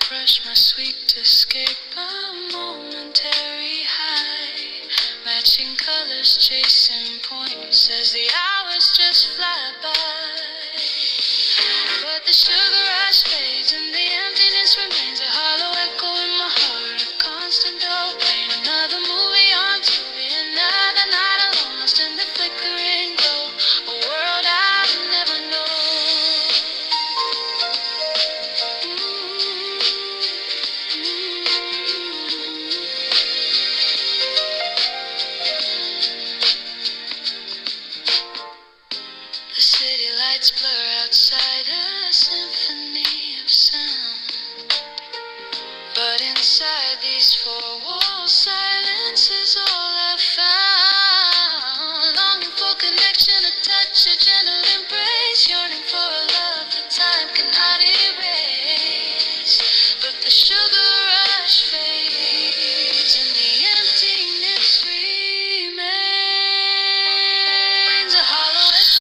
crush my sweet escape, a momentary high, matching colors, chasing points as the hours just fly by. But the sugar rush fades and the emptiness remains, a hollow echo in my heart, a constant dull pain. Another movie on TV, another night alone, lost in the flickering glow, a world I've never known. The city lights blur outside, a symphony of sound, but inside these four walls